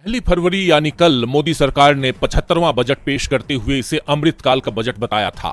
पहली फरवरी यानी कल मोदी सरकार ने 75वां बजट पेश करते हुए इसे अमृतकाल का बजट बताया था।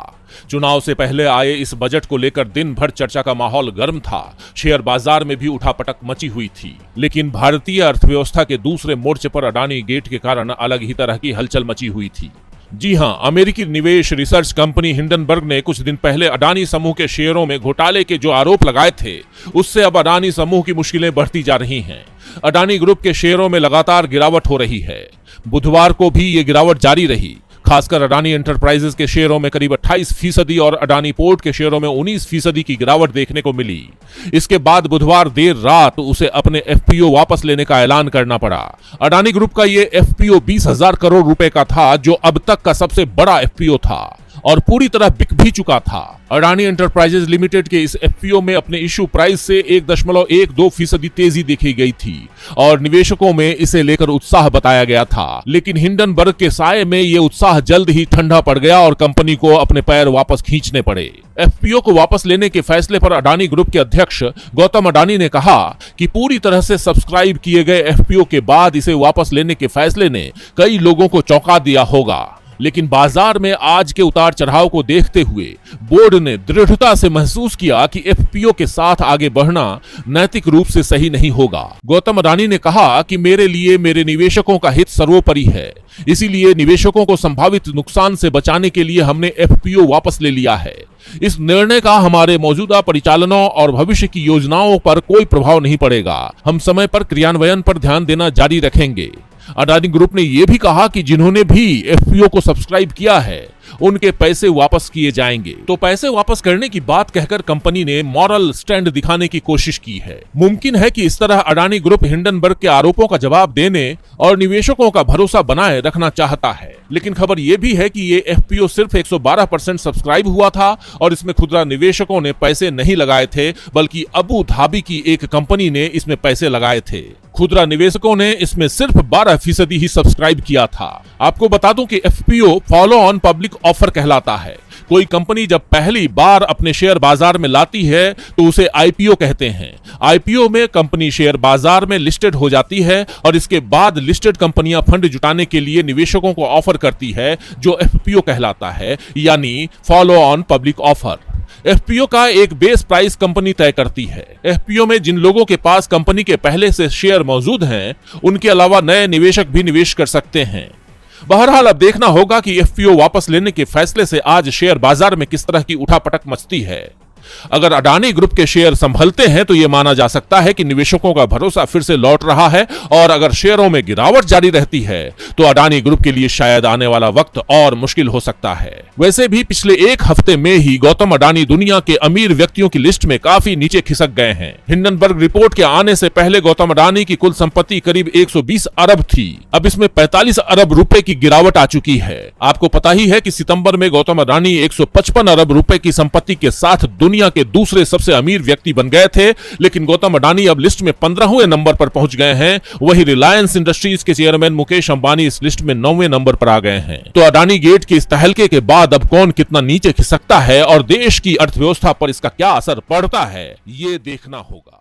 चुनाव से पहले आए इस बजट को लेकर दिन भर चर्चा का माहौल गर्म था। शेयर बाजार में भी उठापटक मची हुई थी, लेकिन भारतीय अर्थव्यवस्था के दूसरे मोर्चे पर अडानी गेट के कारण अलग ही तरह की हलचल मची हुई थी। जी हां, अमेरिकी निवेश रिसर्च कंपनी हिंडनबर्ग ने कुछ दिन पहले अडानी समूह के शेयरों में घोटाले के जो आरोप लगाए थे, उससे अब अडानी समूह की मुश्किलें बढ़ती जा रही हैं। अडानी ग्रुप के शेयरों में लगातार गिरावट हो रही है। बुधवार को भी ये गिरावट जारी रही। खासकर अडानी एंटरप्राइजेज के शेयरों में करीब 28% और अडानी पोर्ट के शेयरों में 19% की गिरावट देखने को मिली। इसके बाद बुधवार देर रात उसे अपने एफपीओ वापस लेने का ऐलान करना पड़ा। अडानी ग्रुप का ये एफपीओ 20,000 करोड़ रुपए का था, जो अब तक का सबसे बड़ा एफपीओ था और पूरी तरह बिक भी चुका था। अडानी एंटरप्राइजेज लिमिटेड के इस एफपीओ में अपने इश्यू प्राइस से 1.12% तेजी देखी गई थी और निवेशकों में इसे लेकर उत्साह बताया गया था। लेकिन हिंडनबर्ग के साये में यह उत्साह जल्द ही ठंडा पड़ गया और कंपनी को अपने पैर वापस खींचने पड़े। एफपीओ को वापस लेने के फैसले पर अडानी ग्रुप के अध्यक्ष गौतम अडानी ने कहा कि पूरी तरह से सब्सक्राइब किए गए एफपीओ के बाद इसे वापस लेने के फैसले ने कई लोगों को चौंका दिया होगा, लेकिन बाजार में आज के उतार चढ़ाव को देखते हुए बोर्ड ने दृढ़ता से महसूस किया कि एफपीओ के साथ आगे बढ़ना नैतिक रूप से सही नहीं होगा। गौतम अडानी ने कहा कि मेरे लिए मेरे निवेशकों का हित सर्वोपरि है, इसीलिए निवेशकों को संभावित नुकसान से बचाने के लिए हमने एफपीओ वापस ले लिया है। इस निर्णय का हमारे मौजूदा परिचालनों और भविष्य की योजनाओं पर कोई प्रभाव नहीं पड़ेगा। हम समय पर क्रियान्वयन पर ध्यान देना जारी रखेंगे। अडानी ग्रुप ने यह भी कहा कि जिन्होंने भी एफपीओ को सब्सक्राइब किया है, उनके पैसे वापस किए जाएंगे। तो पैसे वापस करने की बात कहकर कंपनी ने मॉरल स्टैंड दिखाने की कोशिश की है। मुमकिन है कि इस तरह अडानी ग्रुप हिंडनबर्ग के आरोपों का जवाब देने और निवेशकों का भरोसा बनाए रखना चाहता है। लेकिन खबर यह भी है कि ये एफपीओ सिर्फ 112% सब्सक्राइब हुआ था और इसमें खुदरा निवेशकों ने पैसे नहीं लगाए थे, बल्कि अबू धाबी की एक कंपनी ने इसमें पैसे लगाए थे। खुदरा निवेशकों ने इसमें सिर्फ 12% ही सब्सक्राइब किया था। आपको बता दूं कि FPO follow on public offer कहलाता है। कोई कंपनी जब पहली बार अपने शेयर बाजार में लाती है तो उसे आईपीओ कहते हैं। आईपीओ में कंपनी शेयर बाजार में लिस्टेड हो जाती है और इसके बाद लिस्टेड कंपनियां फंड जुटाने के लिए निवेशकों को ऑफर करती है, जो एफपीओ कहलाता है, यानी follow on public offer. FPO का एक बेस प्राइस कंपनी तय करती है। एफपीओ में जिन लोगों के पास कंपनी के पहले से शेयर मौजूद हैं, उनके अलावा नए निवेशक भी निवेश कर सकते हैं। बहरहाल अब देखना होगा कि एफपीओ वापस लेने के फैसले से आज शेयर बाजार में किस तरह की उठापटक मचती है। अगर अडानी ग्रुप के शेयर संभलते हैं तो यह माना जा सकता है कि निवेशकों का भरोसा फिर से लौट रहा है, और अगर शेयरों में गिरावट जारी रहती है तो अडानी ग्रुप के लिए शायद आने वाला वक्त और मुश्किल हो सकता है। वैसे भी पिछले एक हफ्ते में ही गौतम अडानी दुनिया के अमीर व्यक्तियों की लिस्ट में काफी नीचे खिसक गए हैं। हिंडनबर्ग रिपोर्ट के आने से पहले गौतम अडानी की कुल संपत्ति करीब 120 अरब थी। अब इसमें 45 अरब रुपए की गिरावट आ चुकी है। आपको पता ही है कि सितंबर में गौतम अडानी 155 अरब रुपए की संपत्ति के साथ दुनिया के दूसरे सबसे अमीर व्यक्ति बन गए थे, लेकिन गौतम अडानी अब लिस्ट में 15वें नंबर पर पहुंच गए हैं। वही रिलायंस इंडस्ट्रीज के चेयरमैन मुकेश अंबानी इस लिस्ट में 9वें नंबर पर आ गए हैं। तो अडानी गेट के इस तहलके के बाद अब कौन कितना नीचे खिसकता है और देश की अर्थव्यवस्था पर इसका क्या असर पड़ता है, ये देखना होगा।